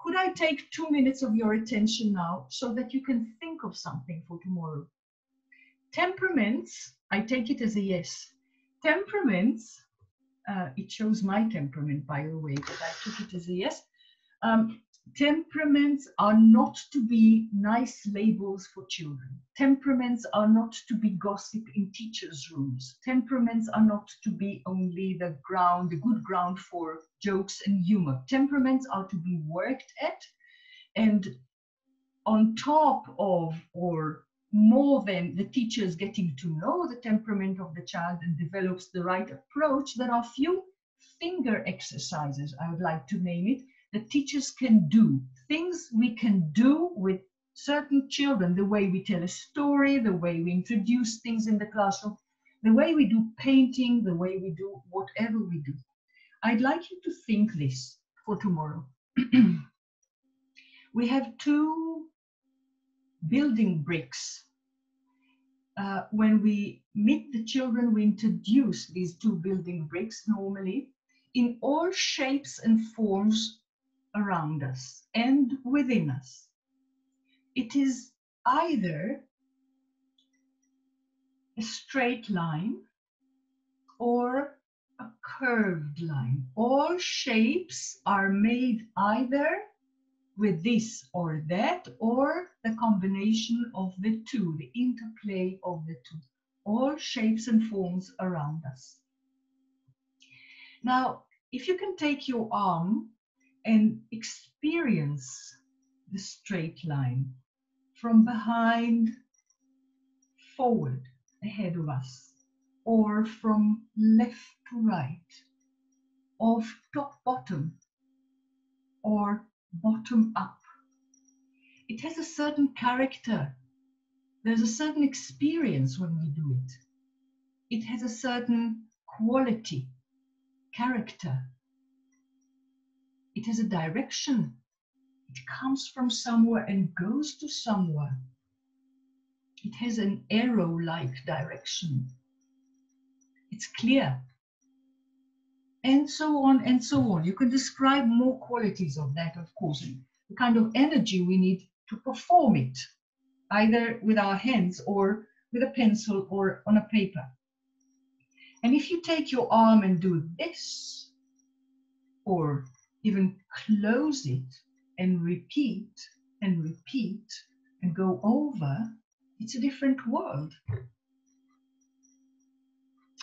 Could I take 2 minutes of your attention now so that you can think of something for tomorrow? Temperaments, I take it as a yes. Temperaments, it shows my temperament, by the way, but I took it as a yes. Temperaments are not to be nice labels for children. Temperaments are not to be gossip in teachers' rooms. Temperaments are not to be only the good ground for jokes and humor. Temperaments are to be worked at, and on top of, or more than, the teachers getting to know the temperament of the child and develops the right approach, there are few finger exercises, I would like to name it, that teachers can do. Things we can do with certain children, the way we tell a story, the way we introduce things in the classroom, the way we do painting, the way we do whatever we do. I'd like you to think this for tomorrow. We have 2 building bricks. When we meet the children, we introduce these 2 building bricks normally in all shapes and forms around us and within us. It is either a straight line or a curved line. All shapes are made either with this or that, or the combination of the 2, the interplay of the 2. All shapes and forms around us. Now, if you can take your arm and experience the straight line from behind forward ahead of us, or from left to right, or top bottom, or bottom up. It has a certain character. There's a certain experience when we do it. It has a certain quality, character. It has a direction. It comes from somewhere and goes to somewhere. It has an arrow-like direction. It's clear. And so on and so on. You can describe more qualities of that, of course, and the kind of energy we need to perform it, either with our hands or with a pencil or on a paper. And if you take your arm and do this, or even close it and repeat and repeat and go over, it's a different world.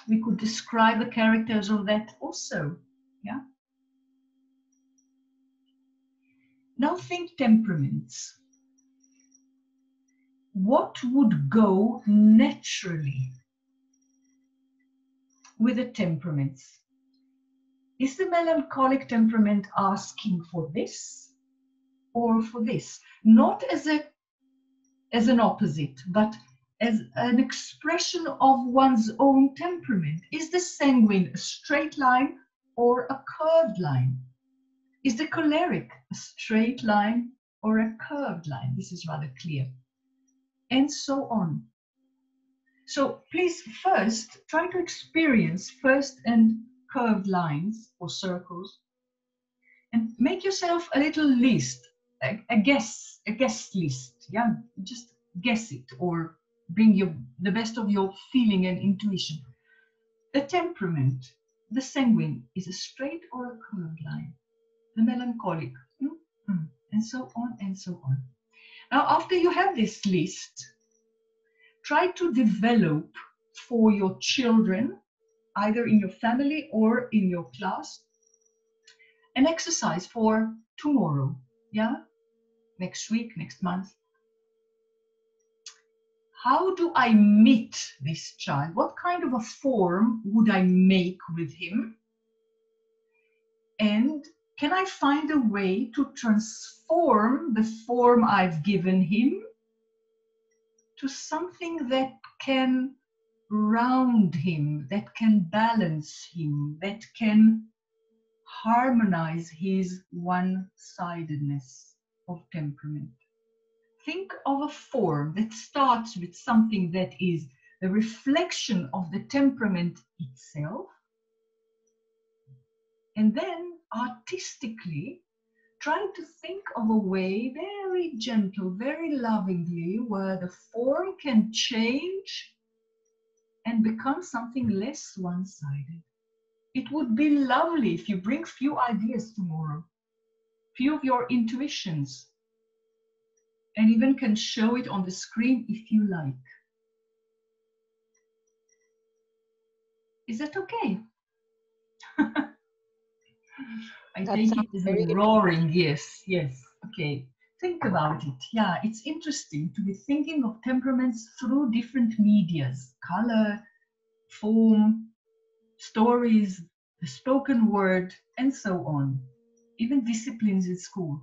We could describe the characters of that also, yeah? Now think temperaments. What would go naturally with the temperaments? Is the melancholic temperament asking for this or for this? Not as an opposite, but as an expression of one's own temperament. Is the sanguine a straight line or a curved line? Is the choleric a straight line or a curved line? This is rather clear. And so on. So please first try to experience first and curved lines or circles, and make yourself a little list, a guess list. Yeah, just guess it, or bring the best of your feeling and intuition. The temperament, the sanguine, is a straight or a curved line. The melancholic, and so on and so on. Now, after you have this list, try to develop for your children, either in your family or in your class, an exercise for tomorrow, yeah? Next week, next month. How do I meet this child? What kind of a form would I make with him? And can I find a way to transform the form I've given him to something that can round him, that can balance him, that can harmonize his one-sidedness of temperament? Think of a form that starts with something that is the reflection of the temperament itself, and then artistically try to think of a way, very gentle, very lovingly, where the form can change and become something less one-sided. It would be lovely if you bring few ideas tomorrow, few of your intuitions, and even can show it on the screen if you like. Is that okay? I That take it sounds as a very roaring yes, yes. Okay, think about it. Yeah, it's interesting to be thinking of temperaments through different medias, color, form, stories, the spoken word, and so on. Even disciplines in school.